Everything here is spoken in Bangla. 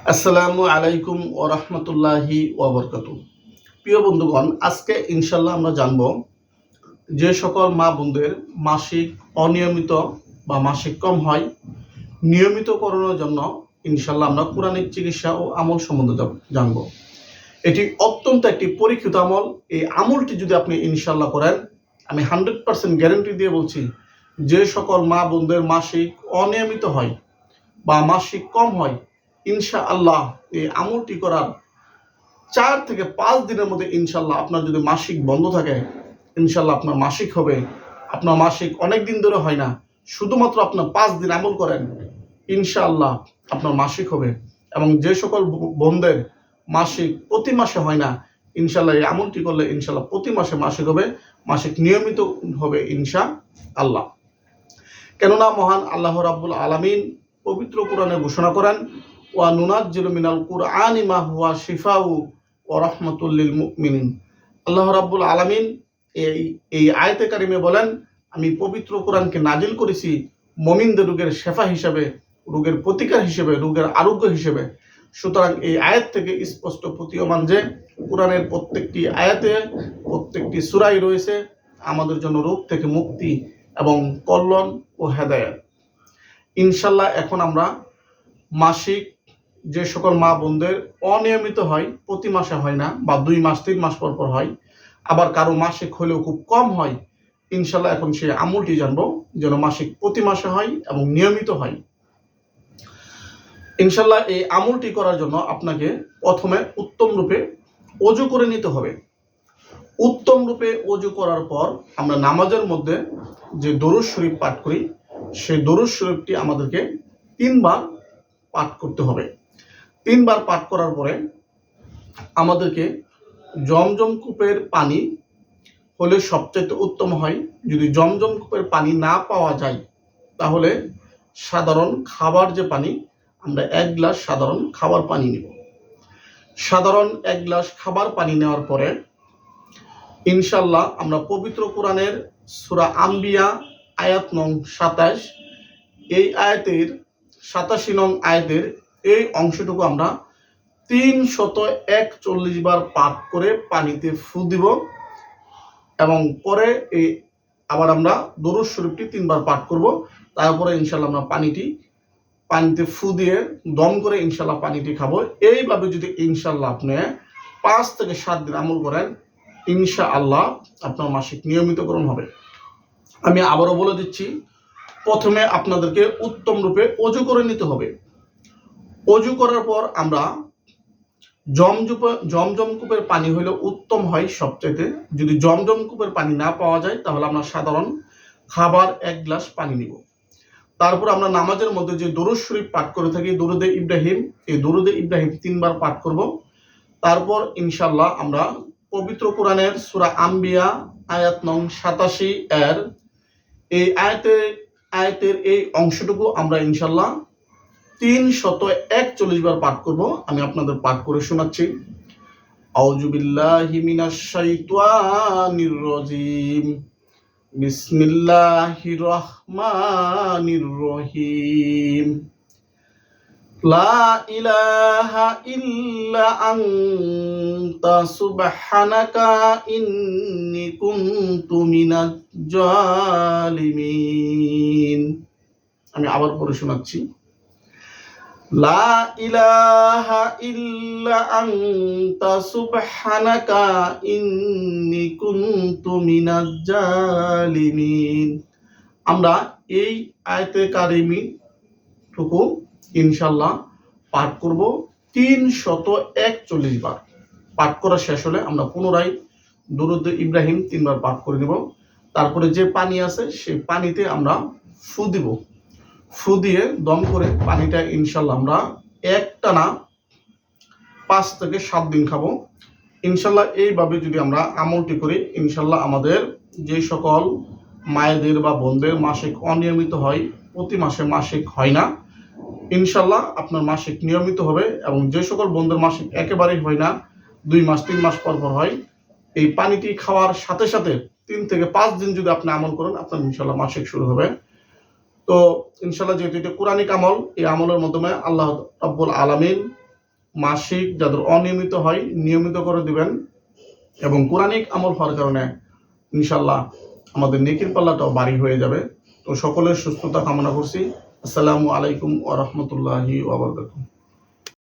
আসসালামু আলাইকুম ওয়া রাহমাতুল্লাহি ওয়া বারাকাতুহু। প্রিয় বন্ধুগণ, আজকে ইনশাআল্লাহ আমরা জানব যে সকল মা বোনদের মাসিক অনিয়মিত বা মাসিক কম হয়, নিয়মিত করানোর জন্য ইনশাআল্লাহ আমরা কোরআনিক চিকিৎসা ও আমল সম্বন্ধে জানব। এটি অত্যন্ত একটি পরীক্ষিত আমল। এই আমলটি যদি আপনি ইনশাআল্লাহ করেন, আমি 100% গ্যারান্টি দিয়ে বলছি, যে সকল মা বোনদের মাসিক অনিয়মিত হয় বা মাসিক কম হয়, ইনশাআল্লাহ এই আমলটি করার 4 থেকে 5 দিনের মধ্যে ইনশাআল্লাহ আপনার যদি মাসিক বন্ধ থাকে, ইনশাআল্লাহ আপনার মাসিক হবে। আপনার মাসিক অনেক দিন ধরে হয় না, শুধুমাত্র আপনার 5 দিন আমল করেন, ইনশাআল্লাহ আপনার মাসিক হবে। এবং যে সকল বোনদের মাসিক প্রতি মাসে হয় না, ইনশাআল্লাহ এই আমলটি করলে ইনশাআল্লাহ প্রতি মাসে মাসিক হবে, মাসিক নিয়মিত হবে ইনশাআল্লাহ। কেননা মহান আল্লাহ রাব্বুল আলামিন পবিত্র কোরআনে ঘোষণা করেন, ওয়া নুনাজ্জিলু মিনাল কুরআনি মা হুয়া শিফাউ ওয়া রাহমাতুল লিল মুমিনিন। আল্লাহ রাব্বুল আলামিন এই আয়াতে কারিমে বলেন, আমি পবিত্র কোরআনকে নাজিল করেছি মুমিনদের রোগের শেফা হিসেবে, রোগের প্রতিকার হিসেবে, রোগের আরোগ্য হিসেবে। সুতরাং এই আয়াত থেকে স্পষ্ট প্রতীয়মান যে কোরআনের প্রত্যেকটি আয়াতে, প্রত্যেকটি সূরায় রয়েছে আমাদের জন্য রোগ থেকে মুক্তি এবং কল্যাণ ও হেদায়েত। ইনশাআল্লাহ এখন আমরা মাসিক যে সকল মা বোনদের অনিয়মিত হয়, প্রতি মাসে হয় না বা 2 মাস 3 মাস পর পর হয়, আবার কারো মাসিক হলেও খুব কম হয়, ইনশাআল্লাহ এখন সেই আমলটি জানবো যেন মাসিক প্রতি মাসে হয় এবং নিয়মিত হয়। ইনশাআল্লাহ এই আমলটি করার জন্য আপনাকে প্রথমে উত্তম রূপে ওযু করে নিতে হবে। উত্তম রূপে ওযু করার পর আমরা নামাজের মধ্যে যে দরুদ শরীফ পাঠ করি, সেই দরুদ শরীফটি আমাদেরকে 3 বার পাঠ করতে হবে। 3 বার পাঠ করার পরে আমাদেরকে জমজম কূপের পানি হলে সবচেয়ে উত্তম হয়। যদি জমজম কূপের পানি না পাওয়া যায়, তাহলে সাধারণ খাবার যে পানি, আমরা 1 গ্লাস সাধারণ খাবার পানি নেব। সাধারণ 1 গ্লাস খাবার পানি নেওয়ার পরে ইনশাআল্লাহ আমরা পবিত্র কোরআনের সূরা আম্বিয়া আয়াত নং 27, এই আয়াতের 87 নং আয়াতের এই অংশটুকু আমরা 341 বার পাঠ করে পানিতে ফু দিব এবং পরে এই আবার আমরা দরুদ শরীফটি 3 বার পাঠ করব। তারপরে ইনশাআল্লাহ আমরা পানিতে ফু দিয়ে দম করে ইনশাআল্লাহ পানিটি খাবো। এইভাবে যদি ইনশাআল্লাহ আপনি 5 থেকে 7 দিন আমল করেন, ইনশাআল্লাহ আপনার মাসিক নিয়মিতকরণ হবে। আমি আবারও বলে দিচ্ছি, প্রথমে আপনাদেরকে উত্তম রূপে ওযু করে নিতে হবে। ওযু করার পর আমরা জমজম কূপের পানি হলে উত্তম হয় সবচেয়ে। যদি জমজম কূপের পানি না পাওয়া যায়, তাহলে আমরা সাধারণ খাবার 1 গ্লাস পানি নিব। তারপর আমরা নামাজের মধ্যে যে দরুদ শরীফ পাঠ করে থাকি, দরুদে ইব্রাহিম, এই দরুদে ইব্রাহিম 3 বার পাঠ করব। তারপর ইনশাআল্লাহ আমরা পবিত্র কোরআনের সূরা আম্বিয়া আয়াত নং 87 এর এই আয়াতের এই অংশটুকু আমরা ইনশাআল্লাহ 341 বার পাঠ করব। আমি আপনাদের পাঠ করে শোনাচ্ছি। আউযু বিল্লাহি মিনাশ শাইতানির রাজীম। বিসমিল্লাহির রহমানির রহিম। লা ইলাহা ইল্লা আনতা সুবহানাকা ইন্নী কুনতু মিনাজ জালিমিন। আমি আবার পড়ে শোনাচ্ছি। লা ইলাহা ইল্লা আনতা সুবহানাকা ইন্নী কুনতু মিনাজ জালিমিন। আমরা এই আয়াতে কারিমিটুকু ইনশাআল্লাহ পাঠ করব 341 বার। পাঠ করা শেষ হলে আমরা পুনরায় দরুদ ইব্রাহিম 3 বার পাঠ করে নেব। তারপরে যে পানি আছে সেই পানিতে আমরা ফু দিব। ফু দিয়ে দম করে পানিটা ইনশাআল্লাহ আমরা একটানা 5 থেকে 7 দিন খাবো। ইনশাআল্লাহ এইভাবে যদি আমরা আমলটি করি, ইনশাআল্লাহ আমাদের যে সকল মায়েদের বা বোনদের মাসিক অনিয়মিত হয়, প্রতি মাসে মাসিক হয় না, ইনশাআল্লাহ আপনার মাসিক নিয়মিত হবে। এবং যে সকল বোনদের মাসিক একেবারেই হয় না, 2 মাস 3 মাস পর পর হয়, এই পানিটি খাওয়ার সাথে সাথে 3 থেকে 5 দিন যদি আপনি আমল করেন, আপনার ইনশাআল্লাহ মাসিক শুরু হবে। তো ইনশাআল্লাহ যেহেতু এটা কোরআনিক আমল, এই আমলের মাধ্যমে আল্লাহ রাব্বুল আলামিন মাসিক যাদের অনিয়মিত হয় নিয়মিত করে দিবেন, এবং কোরআনিক আমল হওয়ার কারণে ইনশাল্লাহ আমাদের নেকির পাল্লাটাও ভারী হয়ে যাবে। তো সকলের সুস্থতা কামনা করছি। আসসালামু আলাইকুম ওয়া রাহমাতুল্লাহি ওয়া বারাকাতুহু।